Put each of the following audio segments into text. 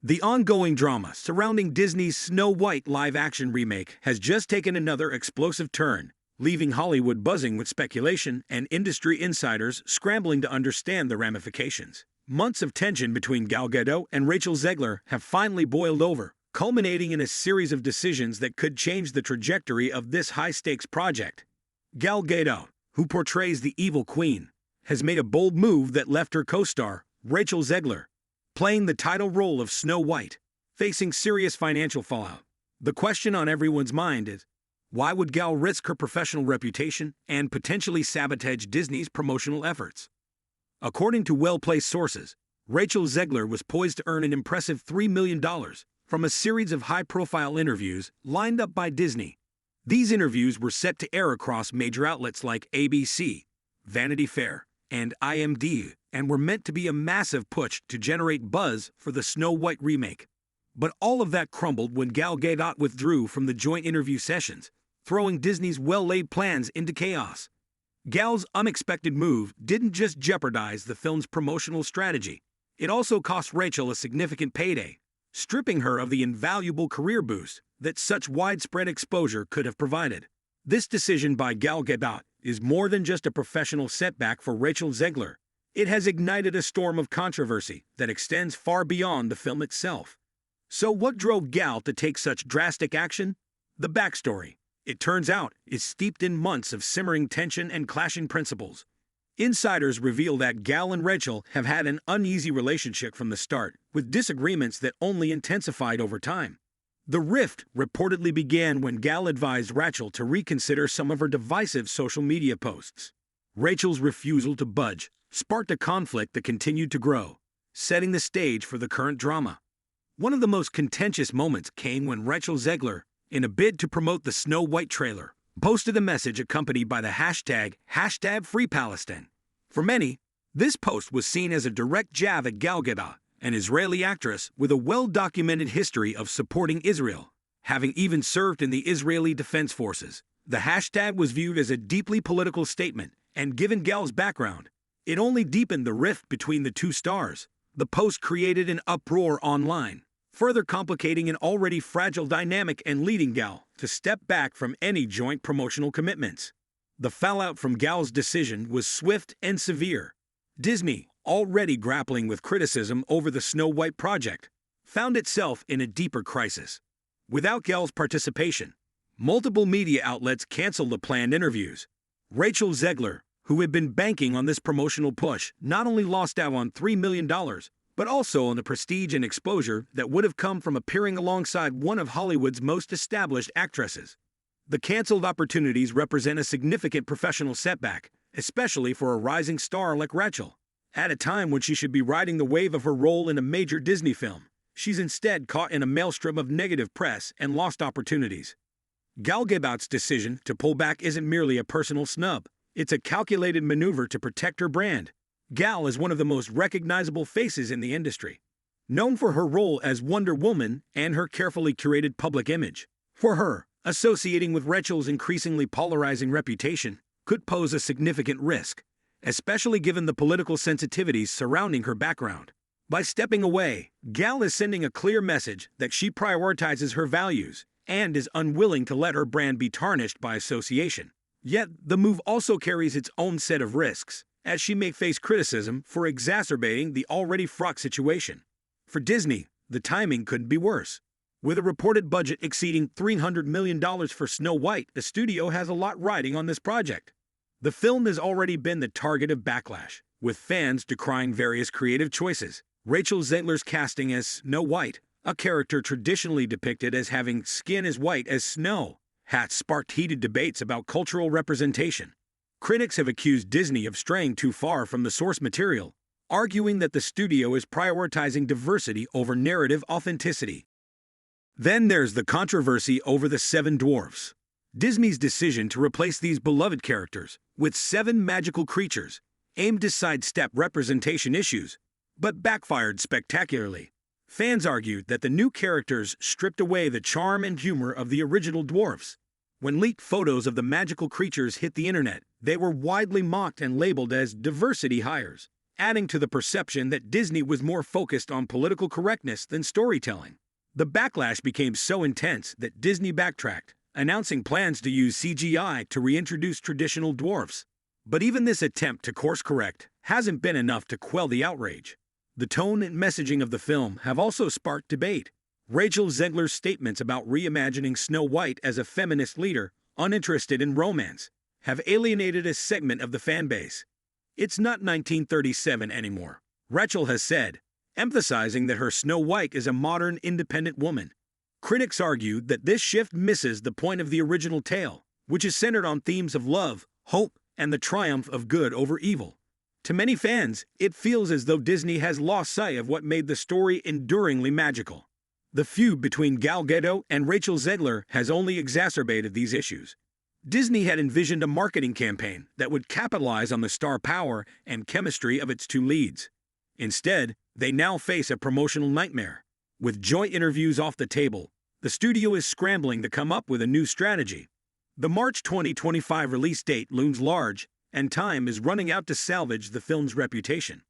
The ongoing drama surrounding Disney's Snow White live-action remake has just taken another explosive turn, leaving Hollywood buzzing with speculation and industry insiders scrambling to understand the ramifications. Months of tension between Gal Gadot and Rachel Zegler have finally boiled over, culminating in a series of decisions that could change the trajectory of this high-stakes project. Gal Gadot, who portrays the evil queen, has made a bold move that left her co-star, Rachel Zegler, playing the title role of Snow White, facing serious financial fallout. The question on everyone's mind is, why would Gal risk her professional reputation and potentially sabotage Disney's promotional efforts? According to well-placed sources, Rachel Zegler was poised to earn an impressive $3 million from a series of high-profile interviews lined up by Disney. These interviews were set to air across major outlets like ABC, Vanity Fair, and IMDb, and were meant to be a massive push to generate buzz for the Snow White remake. But all of that crumbled when Gal Gadot withdrew from the joint interview sessions, throwing Disney's well-laid plans into chaos. Gal's unexpected move didn't just jeopardize the film's promotional strategy, it also cost Rachel a significant payday, stripping her of the invaluable career boost that such widespread exposure could have provided. This decision by Gal Gadot is more than just a professional setback for Rachel Zegler. It has ignited a storm of controversy that extends far beyond the film itself. So what drove Gal to take such drastic action? The backstory, it turns out, is steeped in months of simmering tension and clashing principles. Insiders reveal that Gal and Rachel have had an uneasy relationship from the start, with disagreements that only intensified over time. The rift reportedly began when Gal advised Rachel to reconsider some of her divisive social media posts. Rachel's refusal to budge sparked a conflict that continued to grow, setting the stage for the current drama. One of the most contentious moments came when Rachel Zegler, in a bid to promote the Snow White trailer, posted a message accompanied by the hashtag #FreePalestine. For many, this post was seen as a direct jab at Gal Gadot, an Israeli actress with a well-documented history of supporting Israel, having even served in the Israeli Defense Forces. The hashtag was viewed as a deeply political statement, and given Gal's background, it only deepened the rift between the two stars. The post created an uproar online, further complicating an already fragile dynamic and leading Gal to step back from any joint promotional commitments. The fallout from Gal's decision was swift and severe. Disney, already grappling with criticism over the Snow White project, found itself in a deeper crisis. Without Gal's participation, multiple media outlets canceled the planned interviews. Rachel Zegler, who had been banking on this promotional push, not only lost out on $3 million, but also on the prestige and exposure that would have come from appearing alongside one of Hollywood's most established actresses. The canceled opportunities represent a significant professional setback, especially for a rising star like Rachel. At a time when she should be riding the wave of her role in a major Disney film, she's instead caught in a maelstrom of negative press and lost opportunities. Gal Gadot's decision to pull back isn't merely a personal snub. It's a calculated maneuver to protect her brand. Gal is one of the most recognizable faces in the industry, known for her role as Wonder Woman and her carefully curated public image. For her, associating with Rachel's increasingly polarizing reputation could pose a significant risk, especially given the political sensitivities surrounding her background. By stepping away, Gal is sending a clear message that she prioritizes her values and is unwilling to let her brand be tarnished by association. Yet, the move also carries its own set of risks, as she may face criticism for exacerbating the already fraught situation. For Disney, the timing couldn't be worse. With a reported budget exceeding $300 million for Snow White, the studio has a lot riding on this project. The film has already been the target of backlash, with fans decrying various creative choices. Rachel Zegler's casting as Snow White, a character traditionally depicted as having skin as white as snow, has sparked heated debates about cultural representation. Critics have accused Disney of straying too far from the source material, arguing that the studio is prioritizing diversity over narrative authenticity. Then there's the controversy over the Seven Dwarfs. Disney's decision to replace these beloved characters with 7 magical creatures aimed to sidestep representation issues, but backfired spectacularly. Fans argued that the new characters stripped away the charm and humor of the original dwarfs. When leaked photos of the magical creatures hit the internet, they were widely mocked and labeled as diversity hires, adding to the perception that Disney was more focused on political correctness than storytelling. The backlash became so intense that Disney backtracked, announcing plans to use CGI to reintroduce traditional dwarfs. But even this attempt to course-correct hasn't been enough to quell the outrage. The tone and messaging of the film have also sparked debate. Rachel Zegler's statements about reimagining Snow White as a feminist leader, uninterested in romance, have alienated a segment of the fan base. It's not 1937 anymore, Rachel has said, emphasizing that her Snow White is a modern, independent woman. Critics argued that this shift misses the point of the original tale, which is centered on themes of love, hope, and the triumph of good over evil. To many fans, it feels as though Disney has lost sight of what made the story enduringly magical. The feud between Gadot and Rachel Zegler has only exacerbated these issues. Disney had envisioned a marketing campaign that would capitalize on the star power and chemistry of its two leads. Instead, they now face a promotional nightmare. With joint interviews off the table, the studio is scrambling to come up with a new strategy. The March 2025 release date looms large, and time is running out to salvage the film's reputation.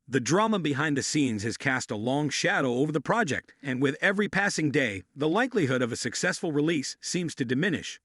The drama behind the scenes has cast a long shadow over the project, and with every passing day, the likelihood of a successful release seems to diminish.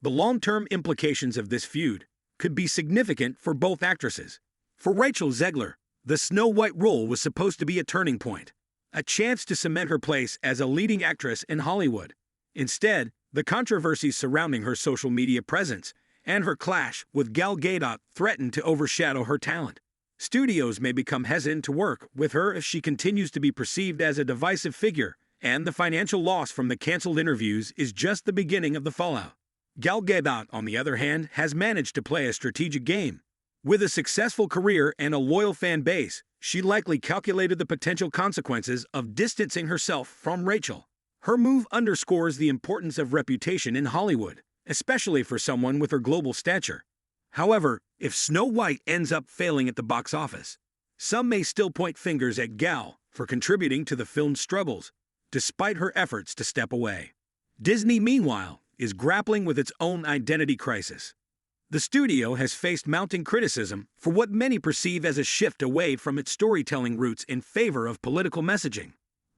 The long-term implications of this feud could be significant for both actresses. For Rachel Zegler, the Snow White role was supposed to be a turning point, a chance to cement her place as a leading actress in Hollywood. Instead, the controversies surrounding her social media presence and her clash with Gal Gadot threaten to overshadow her talent. Studios may become hesitant to work with her if she continues to be perceived as a divisive figure, and the financial loss from the canceled interviews is just the beginning of the fallout. Gal Gadot, on the other hand, has managed to play a strategic game. With a successful career and a loyal fan base, she likely calculated the potential consequences of distancing herself from Rachel. Her move underscores the importance of reputation in Hollywood, especially for someone with her global stature. However, if Snow White ends up failing at the box office, some may still point fingers at Gal for contributing to the film's struggles, despite her efforts to step away. Disney, meanwhile, is grappling with its own identity crisis. The studio has faced mounting criticism for what many perceive as a shift away from its storytelling roots in favor of political messaging.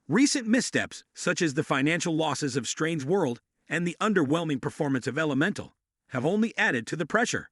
Recent missteps, such as the financial losses of Strange World and the underwhelming performance of Elemental, have only added to the pressure.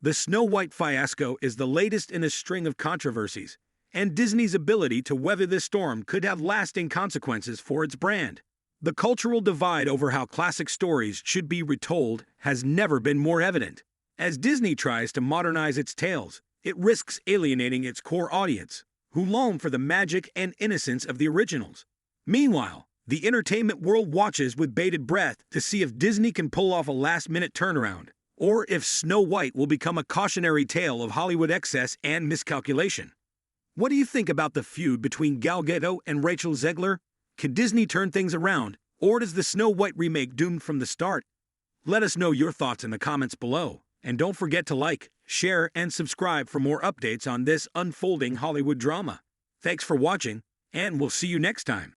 The Snow White fiasco is the latest in a string of controversies, and Disney's ability to weather this storm could have lasting consequences for its brand. The cultural divide over how classic stories should be retold has never been more evident. As Disney tries to modernize its tales, it risks alienating its core audience, who long for the magic and innocence of the originals. Meanwhile, the entertainment world watches with bated breath to see if Disney can pull off a last-minute turnaround, or if Snow White will become a cautionary tale of Hollywood excess and miscalculation. What do you think about the feud between Gal Gadot and Rachel Zegler? Can Disney turn things around, or does the Snow White remake doomed from the start? Let us know your thoughts in the comments below, and don't forget to like, share, and subscribe for more updates on this unfolding Hollywood drama. Thanks for watching, and we'll see you next time.